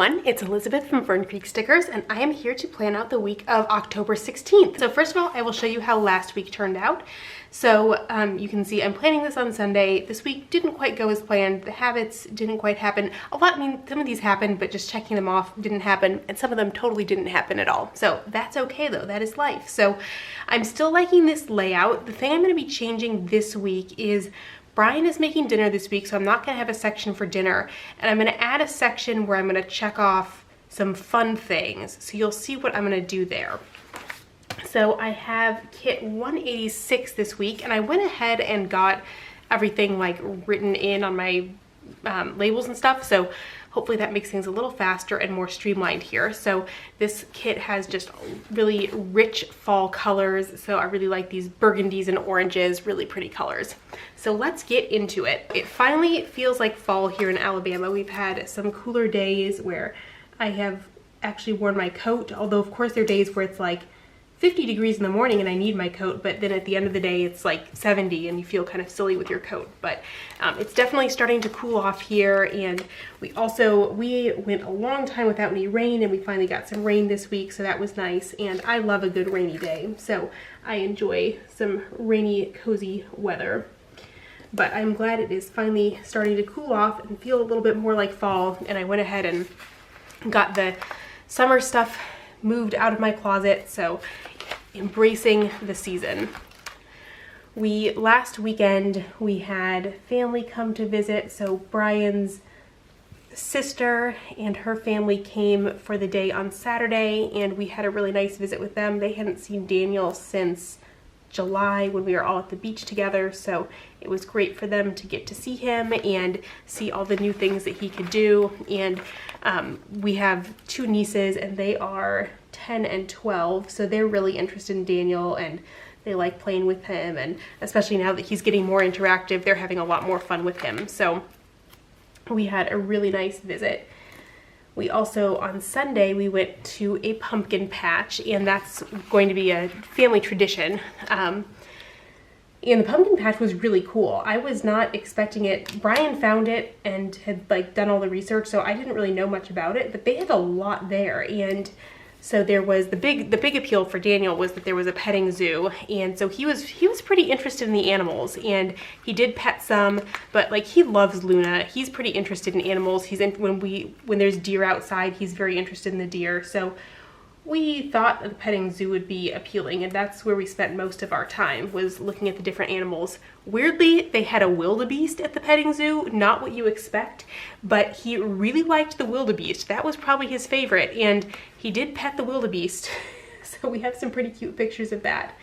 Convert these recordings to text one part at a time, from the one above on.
everyone, it's Elizabeth from Fern Creek Stickers, and I am here to plan out the week of October 16th. So first of all, I will show you how last week turned out. So you can see I'm planning this on Sunday. This week didn't quite go as planned. The habits didn't quite happen. Some of these happened, but just checking them off didn't happen, and some of them totally didn't happen at all. So that's okay though, that is life. So I'm still liking this layout. The thing I'm gonna be changing this week is Brian is making dinner this week, so I'm not gonna have a section for dinner, and I'm gonna add a section where I'm gonna check off some fun things. So you'll see what I'm gonna do there. So I have kit 186 this week, and I went ahead and got everything like written in on my labels and stuff. So hopefully that makes things a little faster and more streamlined here. So this kit has just really rich fall colors. So I really like these burgundies and oranges, really pretty colors. So let's get into it. It finally feels like fall here in Alabama. We've had some cooler days where I have actually worn my coat, although of course there are days where it's like 50 degrees in the morning and I need my coat, but then at the end of the day it's like 70 and you feel kind of silly with your coat. But it's definitely starting to cool off here, and we went a long time without any rain, and we finally got some rain this week, so that was nice. And I love a good rainy day, so I enjoy some rainy, cozy weather. But I'm glad it is finally starting to cool off and feel a little bit more like fall, and I went ahead and got the summer stuff moved out of my closet, so embracing the season. Last weekend we had family come to visit, so Brian's sister and her family came for the day on Saturday, and we had a really nice visit with them. They hadn't seen Daniel since July when we were all at the beach together, so it was great for them to get to see him and see all the new things that he could do. And we have two nieces, and they are 10 and 12, so they're really interested in Daniel and they like playing with him, and especially now that he's getting more interactive, they're having a lot more fun with him. So we had a really nice visit. We also, on Sunday, we went to a pumpkin patch, and that's going to be a family tradition. And the pumpkin patch was really cool. I was not expecting it. Brian found it and had like done all the research, so I didn't really know much about it, but they had a lot there. And so there was the big appeal for Daniel was that there was a petting zoo, and so he was pretty interested in the animals, and he did pet some, but like he loves Luna. He's pretty interested in animals. When there's deer outside, he's very interested in the deer. So we thought the petting zoo would be appealing, and that's where we spent most of our time, was looking at the different animals. Weirdly, they had a wildebeest at the petting zoo, not what you expect, but he really liked the wildebeest. That was probably his favorite, and he did pet the wildebeest. So we have some pretty cute pictures of that.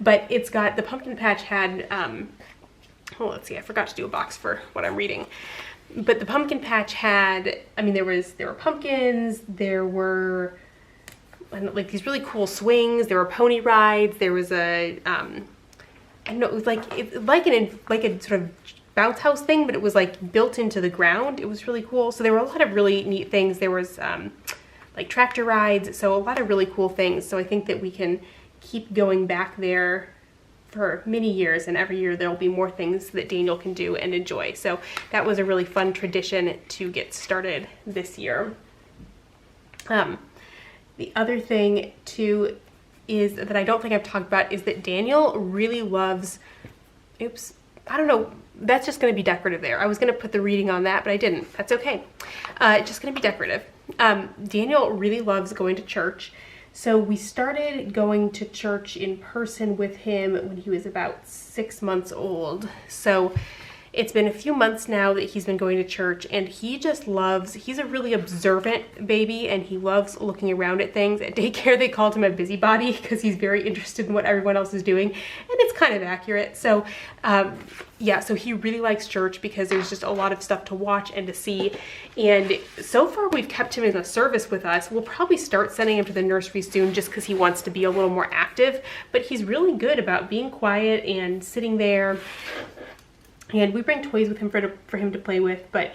But it's got, the pumpkin patch had, well, let's see, I forgot to do a box for what I'm reading. But the pumpkin patch had, I mean, there were pumpkins, there were and like these really cool swings, there were pony rides, there was a I don't know, it was like a sort of bounce house thing, but it was like built into the ground. It was really cool. So there were a lot of really neat things. There was like tractor rides, so a lot of really cool things. So I think that we can keep going back there for many years, and every year there'll be more things that Daniel can do and enjoy. So that was a really fun tradition to get started this year. The other thing too is that I don't think I've talked about is that Daniel really loves, oops, I don't know, that's just gonna be decorative there. I was gonna put the reading on that, but I didn't. That's okay. It's just gonna be decorative. Daniel really loves going to church. So we started going to church in person with him when he was about 6 months old. So it's been a few months now that he's been going to church, and he just loves, he's a really observant baby, and he loves looking around at things. At daycare, they called him a busybody because he's very interested in what everyone else is doing, and it's kind of accurate. So yeah, so he really likes church because there's just a lot of stuff to watch and to see. And so far we've kept him in the service with us. We'll probably start sending him to the nursery soon just because he wants to be a little more active, but he's really good about being quiet and sitting there. And we bring toys with him for him to play with, but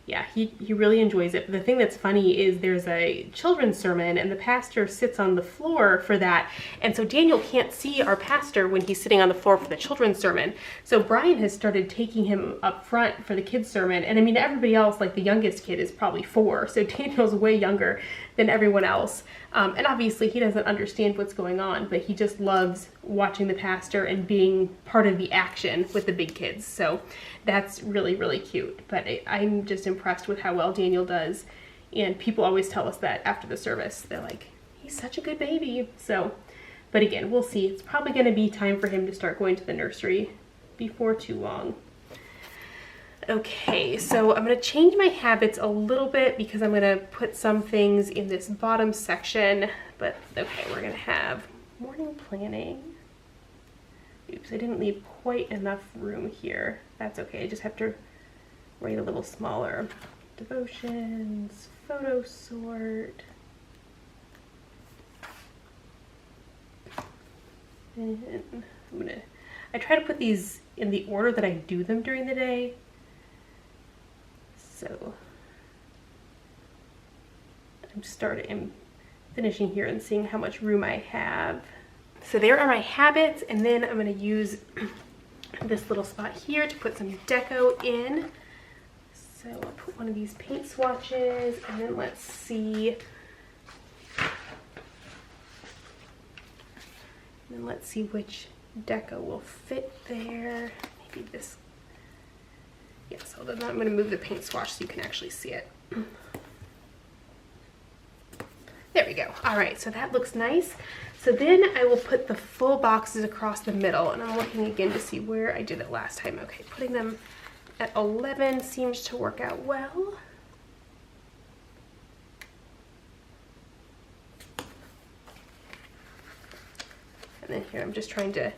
Yeah, he really enjoys it. But the thing that's funny is there's a children's sermon and the pastor sits on the floor for that. And so Daniel can't see our pastor when he's sitting on the floor for the children's sermon. So Brian has started taking him up front for the kids' sermon. And I mean, everybody else, like the youngest kid is probably 4. So Daniel's way younger than everyone else. And obviously he doesn't understand what's going on, but he just loves watching the pastor and being part of the action with the big kids. So that's really, really cute. But I'm just impressed with how well Daniel does. And people always tell us that after the service. They're like, he's such a good baby. So, but again, we'll see. It's probably going to be time for him to start going to the nursery before too long. Okay, so I'm going to change my habits a little bit because I'm going to put some things in this bottom section. But okay, we're going to have morning planning. Oops, I didn't leave quite enough room here. That's okay, I just have to write a little smaller. Devotions, photo sort. And I try to put these in the order that I do them during the day. So I'm finishing here and seeing how much room I have. So there are my habits, and then I'm going to use this little spot here to put some deco in. So I'll put one of these paint swatches, and then let's see. And then let's see which deco will fit there. Maybe this. Yes, hold on, I'm going to move the paint swatch so you can actually see it. There we go. All right, so that looks nice. So then I will put the full boxes across the middle, and I'm looking again to see where I did it last time. Okay, putting them at 11 seems to work out well. And then here I'm just trying to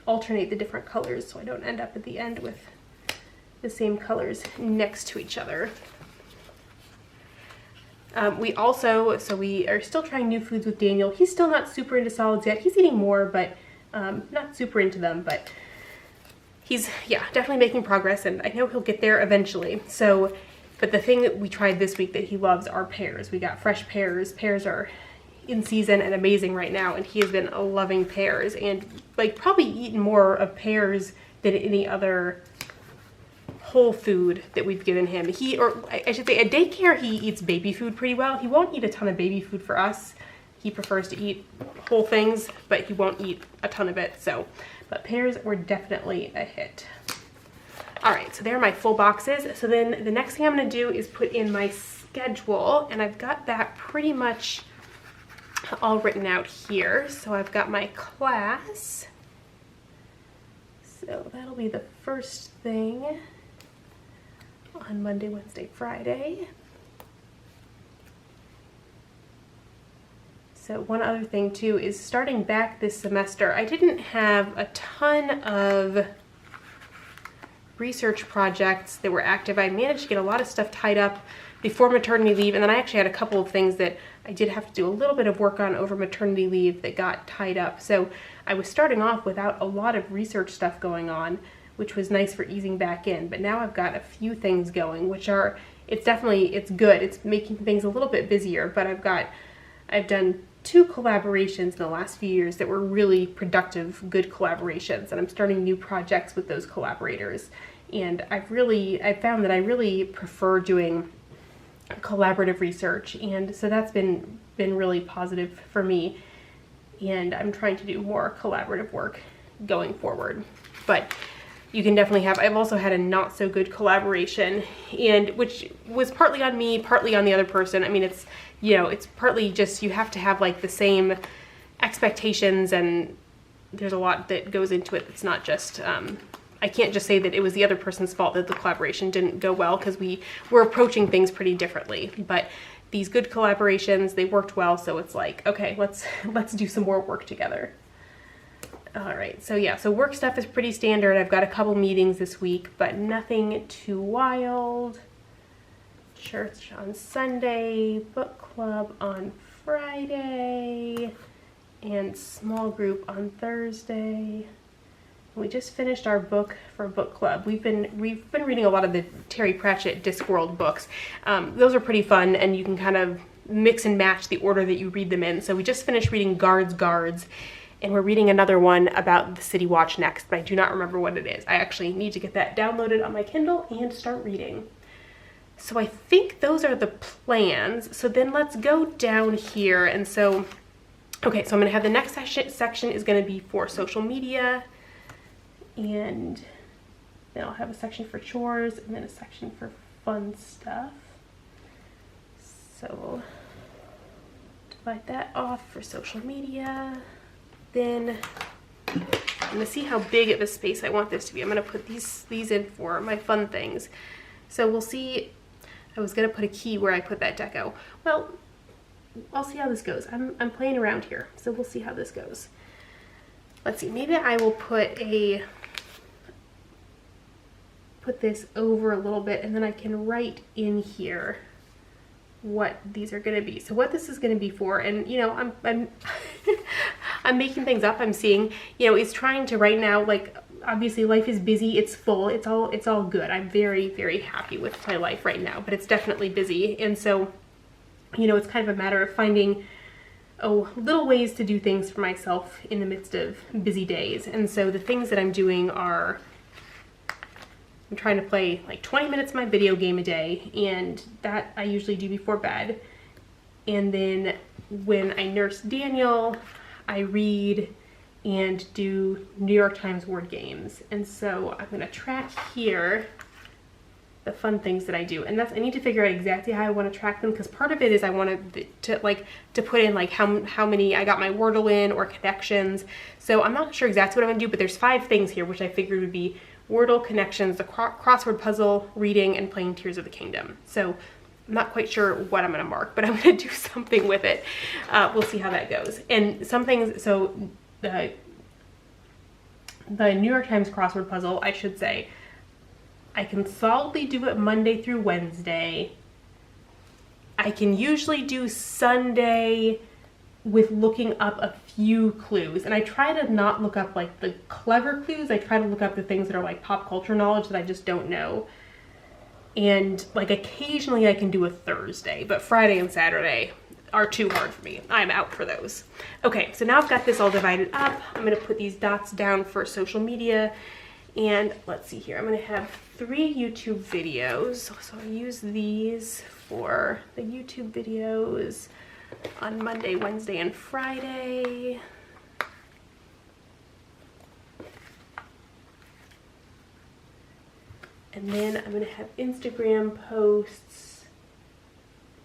alternate the different colors so I don't end up at the end with the same colors next to each other. We are still trying new foods with Daniel. He's still not super into solids yet. He's eating more, but not super into them, but he's, yeah, definitely making progress, and I know he'll get there eventually. So, but the thing that we tried this week that he loves are pears. We got fresh pears. Pears are in season and amazing right now, and he has been loving pears, and like probably eaten more of pears than any other whole food that we've given him. Or I should say, at daycare he eats baby food pretty well. He won't eat a ton of baby food for us. He prefers to eat whole things, but he won't eat a ton of it. So, but pears were definitely a hit. All right, so there are my full boxes. So then the next thing I'm going to do is put in my schedule, and I've got that pretty much all written out here. So I've got my class. So that'll be the first thing on Monday, Wednesday, Friday. So one other thing too is starting back this semester, I didn't have a ton of research projects that were active. I managed to get a lot of stuff tied up before maternity leave, and then I actually had a couple of things that I did have to do a little bit of work on over maternity leave that got tied up. So I was starting off without a lot of research stuff going on, which was nice for easing back in. But now I've got a few things going, which are, it's good. It's making things a little bit busier, but I've done 2 collaborations in the last few years that were really productive, good collaborations, and I'm starting new projects with those collaborators. And I've found that I really prefer doing collaborative research, and so that's been really positive for me, and I'm trying to do more collaborative work going forward. But you can definitely have, I've also had a not so good collaboration, and which was partly on me, partly on the other person. I mean, it's, you know, it's partly just you have to have like the same expectations, and there's a lot that goes into it. It's not just, I can't just say that it was the other person's fault that the collaboration didn't go well, because we were approaching things pretty differently. But these good collaborations, they worked well, so it's like, okay, let's do some more work together. All right, so yeah, so work stuff is pretty standard. I've got a couple meetings this week, but nothing too wild. Church on Sunday, book club on Friday, and small group on Thursday. We just finished our book for book club. We've been reading a lot of the Terry Pratchett Discworld books. Those are pretty fun, and you can kind of mix and match the order that you read them in. So we just finished reading Guards, and we're reading another one about the City Watch next, but I do not remember what it is. I actually need to get that downloaded on my Kindle and start reading. So I think those are the plans. So then let's go down here. And so, okay, so I'm gonna have the next section is gonna be for social media, and then I'll have a section for chores and then a section for fun stuff. So divide that off for social media. Then I'm gonna see how big of a space I want this to be. I'm gonna put these in for my fun things. So we'll see. I was gonna put a key where I put that deco. Well, I'll see how this goes. I'm playing around here, so we'll see how this goes. Let's see, maybe I will put this over a little bit, and then I can write in here what these are going to be. So what this is going to be for, and you know, I'm I'm making things up. I'm seeing, you know, it's trying to right now, like, obviously life is busy, it's full, it's all good. I'm very, very happy with my life right now, but it's definitely busy. And so, you know, it's kind of a matter of finding little ways to do things for myself in the midst of busy days. And so the things that I'm doing are, I'm trying to play like 20 minutes of my video game a day, and that I usually do before bed. And then when I nurse Daniel, I read and do New York Times word games. And so I'm gonna track here the fun things that I do. And I need to figure out exactly how I want to track them, because part of it is I want to put in like how many I got my Wordle in or connections. So I'm not sure exactly what I'm gonna do, but there's 5 things here which I figured would be Wordle, connections, the crossword puzzle, reading, and playing Tears of the Kingdom. So I'm not quite sure what I'm gonna mark, but I'm gonna do something with it. We'll see how that goes. And some things, so the New York Times crossword puzzle, I should say, I can solidly do it Monday through Wednesday. I can usually do Sunday with looking up a few clues. And I try to not look up like the clever clues. I try to look up the things that are like pop culture knowledge that I just don't know. And like occasionally I can do a Thursday, but Friday and Saturday are too hard for me. I'm out for those. Okay, so now I've got this all divided up. I'm gonna put these dots down for social media. And let's see here, I'm gonna have 3 YouTube videos. So I use these for the YouTube videos on Monday, Wednesday, and Friday. And then I'm gonna have Instagram posts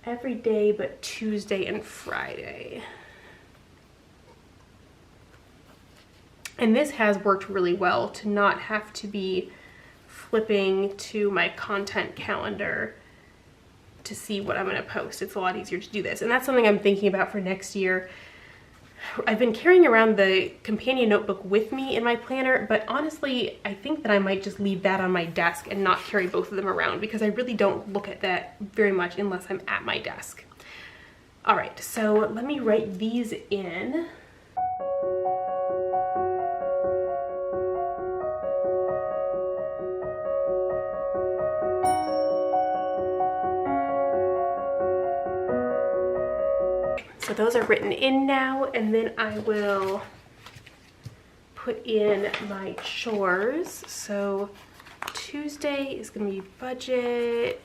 every day but Tuesday and Friday. And this has worked really well to not have to be flipping to my content calendar to see what I'm going to post. It's a lot easier to do this. And that's something I'm thinking about for next year. I've been carrying around the companion notebook with me in my planner, but honestly, I think that I might just leave that on my desk and not carry both of them around, because I really don't look at that very much unless I'm at my desk. All right, so let me write these in. So those are written in now, and then I will put in my chores. So Tuesday is going to be budget,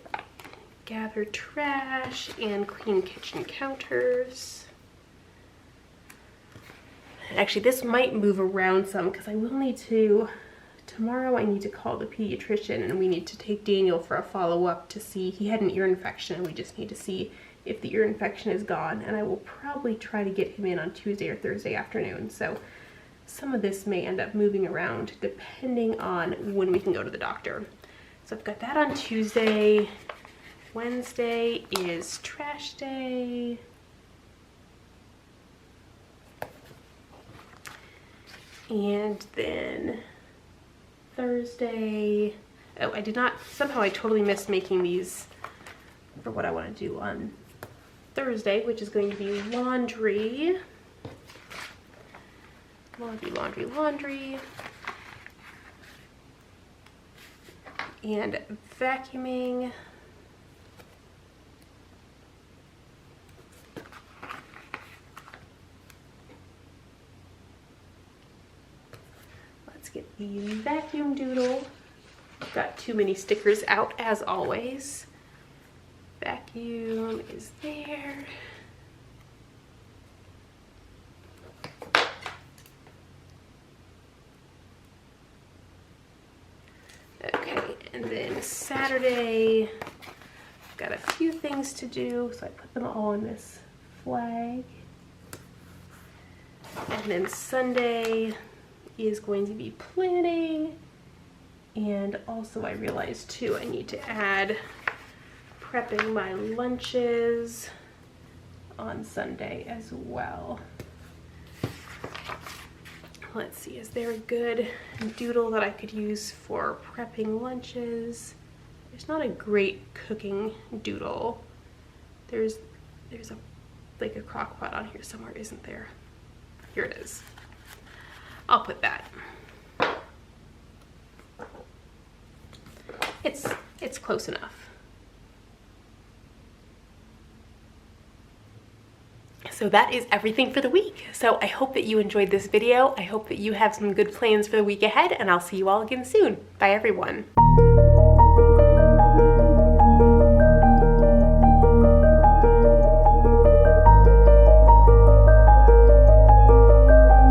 gather trash, and clean kitchen counters. Actually, this might move around some because I will need to, tomorrow I need to call the pediatrician, and we need to take Daniel for a follow-up to see, he had an ear infection, and we just need to see if the ear infection is gone, and I will probably try to get him in on Tuesday or Thursday afternoon. So some of this may end up moving around depending on when we can go to the doctor. So I've got that on Tuesday. Wednesday is trash day. And then Thursday, oh, I did not, somehow I totally missed making these for what I want to do on Thursday, which is going to be laundry. Laundry. and vacuuming. Let's get the vacuum doodle. Got too many stickers out as always. Vacuum is there. Okay, and then Saturday, I've got a few things to do, so I put them all in this flag. And then Sunday is going to be planning. And also I realized too, I need to add prepping my lunches on Sunday as well. Let's see, is there a good doodle that I could use for prepping lunches? There's not a great cooking doodle. There's a like a crock pot on here somewhere, isn't there? Here it is. I'll put that. It's close enough. So that is everything for the week. So I hope that you enjoyed this video. I hope that you have some good plans for the week ahead, and I'll see you all again soon. Bye everyone.